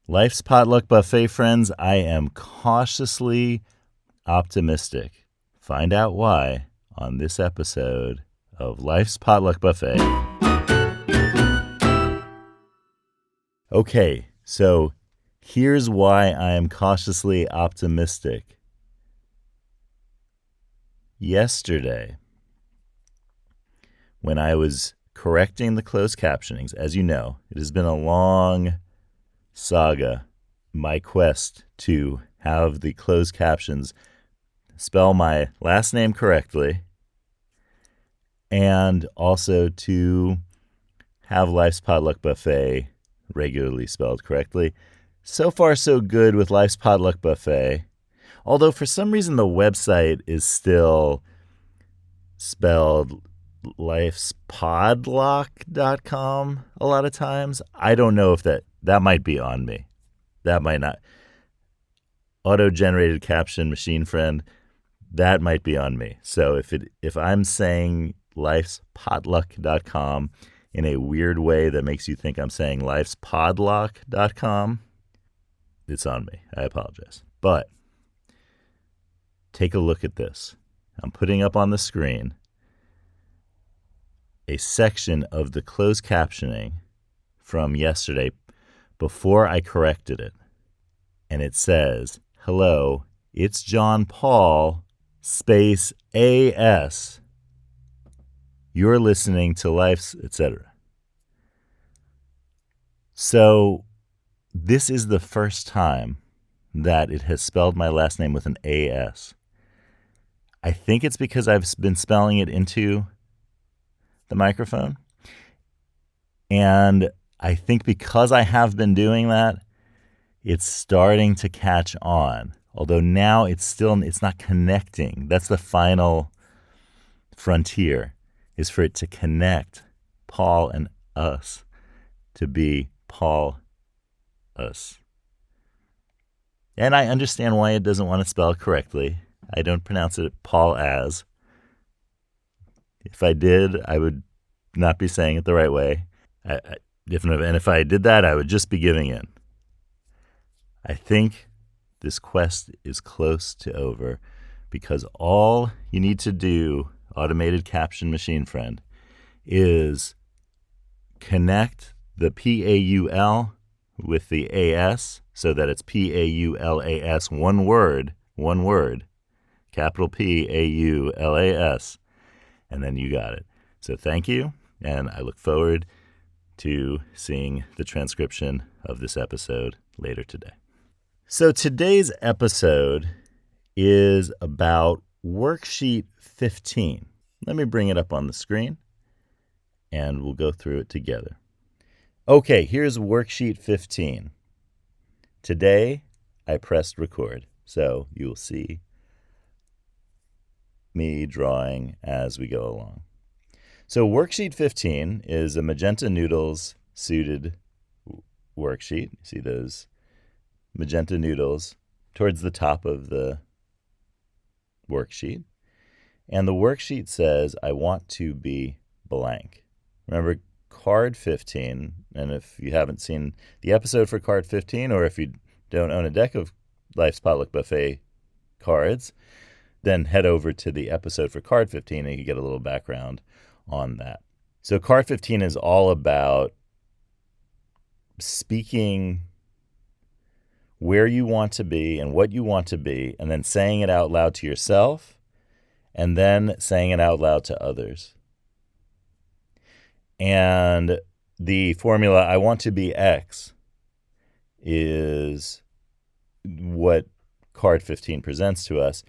Life's Potluck Buffet, friends, I am cautiously optimistic. Find out why on this episode of Life's Potluck Buffet. Okay, so here's why I am cautiously optimistic. Yesterday, when I was correcting the closed captionings, as you know, it has been a long saga, my quest to have the closed captions spell my last name correctly and also to have Life's Potluck Buffet regularly spelled correctly. So far, so good with Life's Potluck Buffet. Although for some reason the website is still spelled lifespodlock.com a lot of times. I don't know if that might be on me. That might not. Auto-generated caption machine friend, that might be on me. So if I'm saying lifespodluck.com in a weird way that makes you think I'm saying lifespodlock.com, it's on me. I apologize. But take a look at this. I'm putting up on the screen a section of the closed captioning from yesterday before I corrected it. And it says, "Hello, it's John Paul, space AS. You're listening to Life's," etc. So this is the first time that it has spelled my last name with an AS. I think it's because I've been spelling it into the microphone. And I think because I have been doing that, it's starting to catch on. Although now it's not connecting. That's the final frontier, is for it to connect Paul and us to be Paul us. And I understand why it doesn't want to spell it correctly. I don't pronounce it Paul as. If I did, I would not be saying it the right way. If I did that, I would just be giving in. I think this quest is close to over because all you need to do, automated caption machine friend, is connect the PAUL with the AS so that it's PAULAS, one word, capital PAULAS, and then you got it. So thank you, and I look forward to seeing the transcription of this episode later today. So today's episode is about worksheet 15. Let me bring it up on the screen, and we'll go through it together. Okay, here's worksheet 15. Today, I pressed record, so you'll see me drawing as we go along. So worksheet 15 is a Magenta Noodles suited worksheet. You see those magenta noodles towards the top of the worksheet. And the worksheet says, I want to be blank. Remember, card 15, and if you haven't seen the episode for card 15, or if you don't own a deck of Life's Potluck Buffet cards, then head over to the episode for card 15 and you get a little background on that. So card 15 is all about speaking where you want to be and what you want to be, and then saying it out loud to yourself, and then saying it out loud to others. And the formula, I want to be X, is what card 15 presents to us.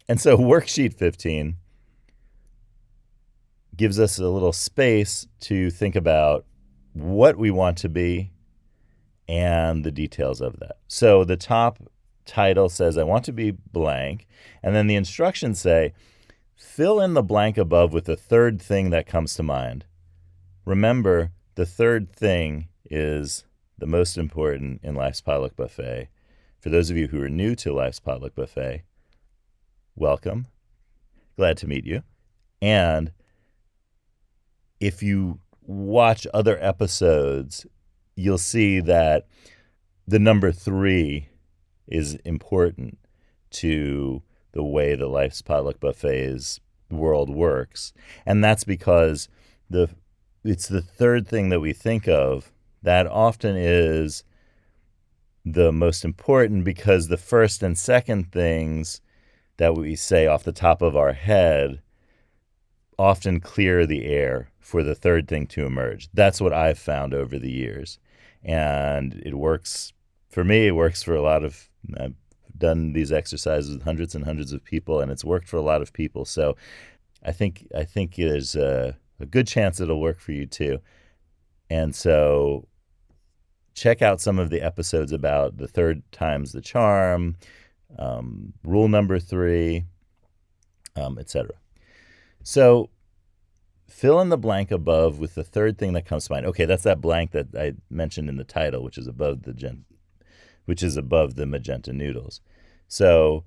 And so worksheet 15 gives us a little space to think about what we want to be and the details of that. So the top title says, I want to be blank. And then the instructions say, fill in the blank above with the third thing that comes to mind. Remember, the third thing is the most important in Life's Potluck Buffet. For those of you who are new to Life's Potluck Buffet, welcome. Glad to meet you. And if you watch other episodes, you'll see that the number 3 is important to the way the Life's Potluck Buffet's world works. And that's because it's the third thing that we think of that often is the most important, because the first and second things that we say off the top of our head often clear the air for the third thing to emerge. That's what I've found over the years. And it works for me. It works for a lot of, I've done these exercises with hundreds and hundreds of people, and it's worked for a lot of people. So I think there's a good chance it'll work for you too. And so check out some of the episodes about the third time's the charm, rule number 3, etc. So fill in the blank above with the third thing that comes to mind. Okay, that's that blank that I mentioned in the title, which is above the magenta noodles. So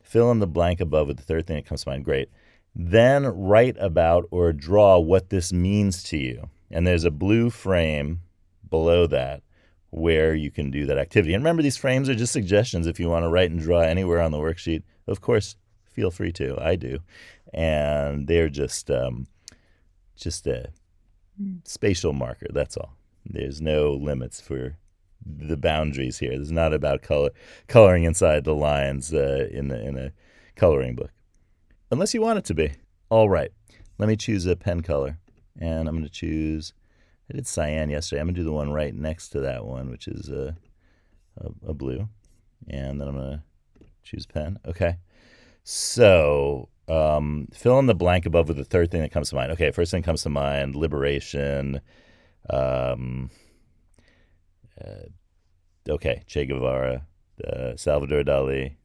fill in the blank above with the third thing that comes to mind. Great. Then write about or draw what this means to you. And there's a blue frame below that where you can do that activity. And remember, these frames are just suggestions. If you want to write and draw anywhere on the worksheet, of course, feel free to. I do. And they're just a spatial marker. That's all. There's no limits for the boundaries here. This is not about coloring inside the lines in a coloring book, unless you want it to be. All right. Let me choose a pen color, and I'm going to choose. I did cyan yesterday. I'm going to do the one right next to that one, which is a blue. And then I'm going to choose pen. Okay. So fill in the blank above with the third thing that comes to mind. Okay, first thing comes to mind, liberation. Okay, Che Guevara, Salvador Dali.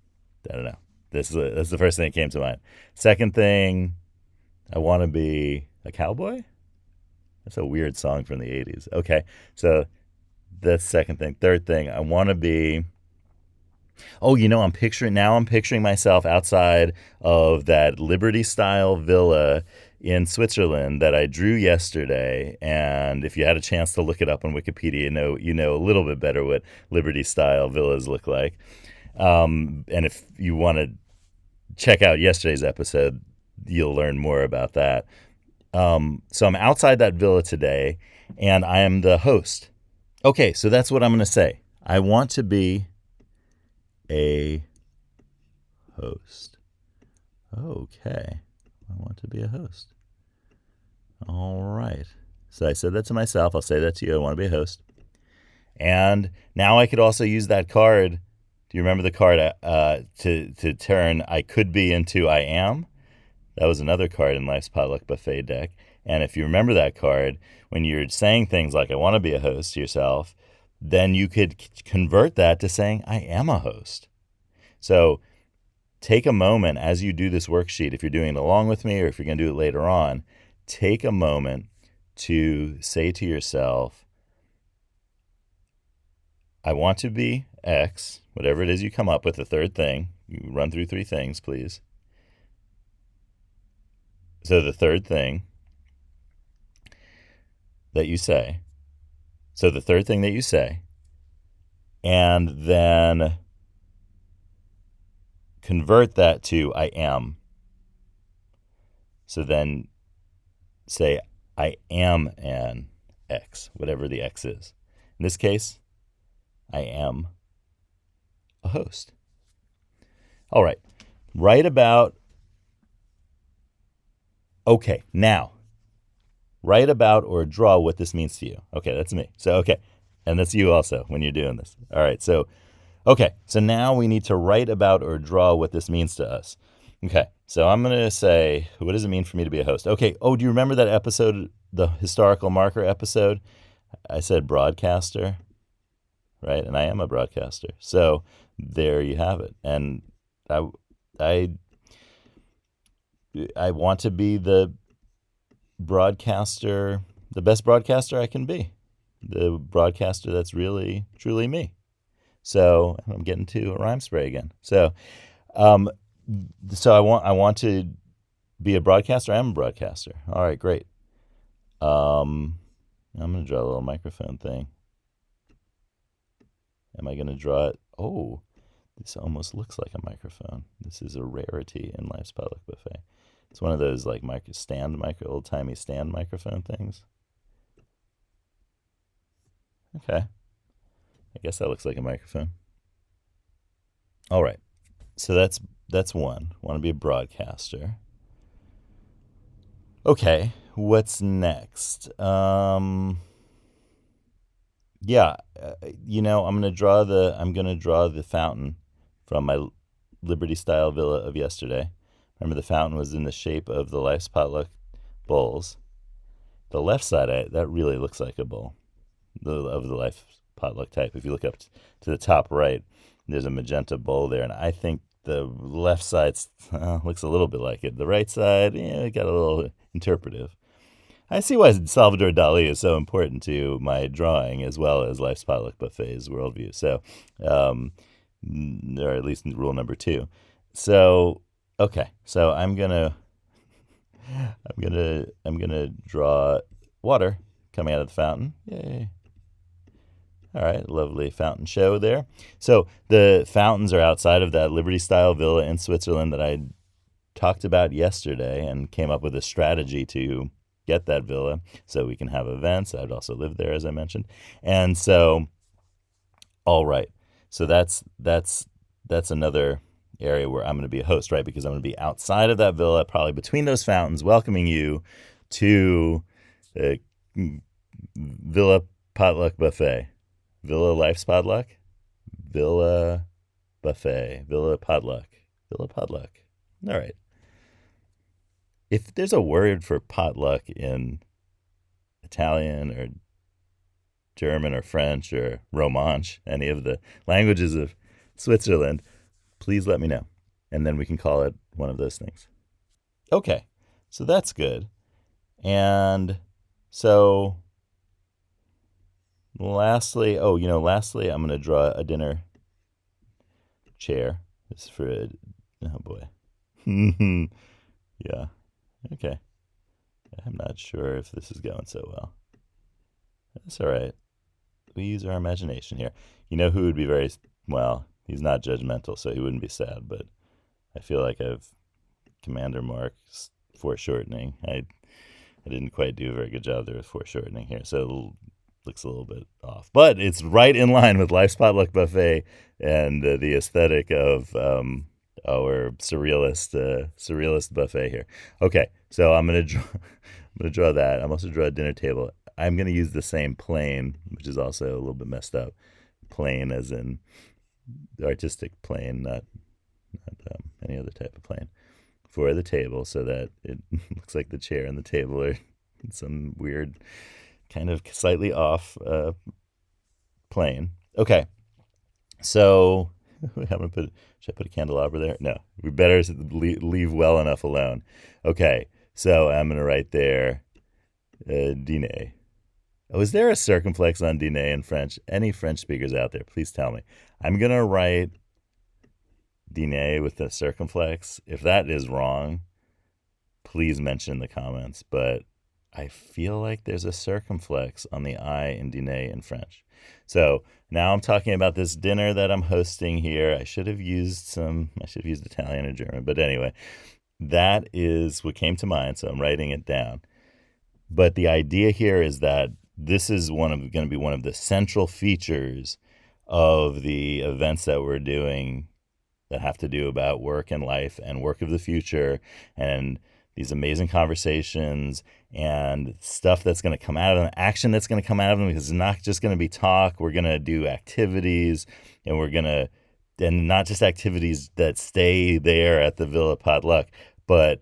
I don't know. That's the first thing that came to mind. Second thing, I want to be a cowboy. That's a weird song from the 80s. Okay, so that's second thing. Third thing, I want to be... Oh, I'm picturing myself outside of that Liberty-style villa in Switzerland that I drew yesterday. And if you had a chance to look it up on Wikipedia, you know a little bit better what Liberty-style villas look like. And if you want to check out yesterday's episode, you'll learn more about that. So I'm outside that villa today, and I am the host. Okay, so that's what I'm going to say. I want to be a host. Okay, I want to be a host. All right. So I said that to myself. I'll say that to you. I want to be a host. And now I could also use that card. Do you remember the card to turn I could be into I am? That was another card in Life's Potluck Buffet deck. And if you remember that card, when you're saying things like I want to be a host to yourself, then you could convert that to saying I am a host. So take a moment as you do this worksheet, if you're doing it along with me or if you're going to do it later on, take a moment to say to yourself, I want to be X, whatever it is you come up with, the third thing. You run through 3 things, please. So the third thing that you say. And then convert that to I am. So then say I am an X, whatever the X is. In this case, I am a host. All right. Now, write about or draw what this means to you. Okay, that's me. So, okay. And that's you also when you're doing this. All right. So now we need to write about or draw what this means to us. Okay. So I'm going to say, what does it mean for me to be a host? Okay. Oh, do you remember that episode, the historical marker episode? I said broadcaster, right? And I am a broadcaster. So there you have it. And I want to be the broadcaster, the best broadcaster I can be. The broadcaster that's really, truly me. So I'm getting to a rhyme spray again. So I want to be a broadcaster. I am a broadcaster. All right, great. I'm going to draw a little microphone thing. Am I going to draw it? Oh, this almost looks like a microphone. This is a rarity in Life's Potluck Buffet. It's one of those like old-timey stand microphone things. Okay. I guess that looks like a microphone. All right. So that's one. Want to be a broadcaster. Okay. What's next? Yeah, I'm gonna draw the fountain from my Liberty style villa of yesterday. Remember, the fountain was in the shape of the Life's Potluck bowls. The left side, that really looks like a bowl of the Life's Potluck type. If you look up to the top right, there's a magenta bowl there, and I think the left side looks a little bit like it. The right side, it got a little interpretive. I see why Salvador Dali is so important to my drawing as well as Life's Potluck Buffet's worldview. So, or at least rule number 2. So, okay. So I'm gonna draw water coming out of the fountain. Yay! All right, lovely fountain show there. So the fountains are outside of that Liberty style villa in Switzerland that I talked about yesterday, and came up with a strategy to get that villa so we can have events. I'd also live there, as I mentioned. And so, all right. So that's another area where I'm going to be a host, right? Because I'm going to be outside of that villa, probably between those fountains, welcoming you to the Villa Potluck Buffet. Villa Life's Potluck? Villa Buffet. Villa Potluck. Villa Potluck. All right. If there's a word for potluck in Italian or German or French or Romansh, any of the languages of Switzerland, please let me know. And then we can call it one of those things. Okay, so that's good. And so lastly, I'm going to draw a dinner chair. This is for, oh boy. Yeah, okay. I'm not sure if this is going so well. That's all right. We use our imagination here. You know who would be he's not judgmental, so he wouldn't be sad, but I feel like I've Commander Mark's foreshortening. I didn't quite do a very good job there with foreshortening here, so it looks a little bit off. But it's right in line with Life's Potluck Buffet and the aesthetic of our surrealist buffet here. Okay, so I'm gonna draw that. I'm also draw a dinner table. I'm gonna use the same plane, which is also a little bit messed up. Plane, as in the artistic plane, not any other type of plane, for the table, so that it looks like the chair and the table are some weird, kind of slightly off plane. Okay, so should I put a candelabra there? No, we better leave well enough alone. Okay, so I'm going to write there, dîner. Oh, is there a circumflex on dîner in French? Any French speakers out there, please tell me. I'm going to write dîner with a circumflex. If that is wrong, please mention in the comments. But I feel like there's a circumflex on the I in dîner in French. So now I'm talking about this dinner that I'm hosting here. I should have used Italian or German. But anyway, that is what came to mind. So I'm writing it down. But the idea here is that this is going to be one of the central features of the events that we're doing that have to do about work and life and work of the future, and these amazing conversations and stuff that's going to come out of them, action that's going to come out of them, because it's not just going to be talk. We're going to do activities, and and not just activities that stay there at the Villa Potluck, but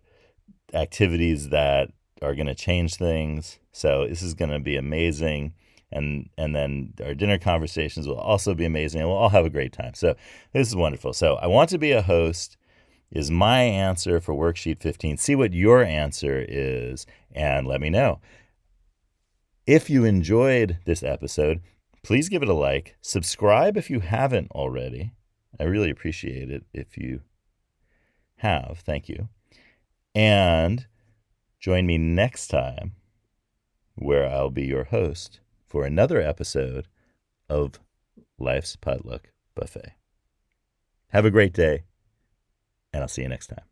activities that are going to change things. So this is going to be amazing. And then our dinner conversations will also be amazing, and we'll all have a great time. So this is wonderful. So I want to be a host is my answer for worksheet 15. See what your answer is and let me know. If you enjoyed this episode, please give it a like. Subscribe if you haven't already. I really appreciate it if you have. Thank you. And join me next time, where I'll be your host for another episode of Life's Potluck Buffet. Have a great day, and I'll see you next time.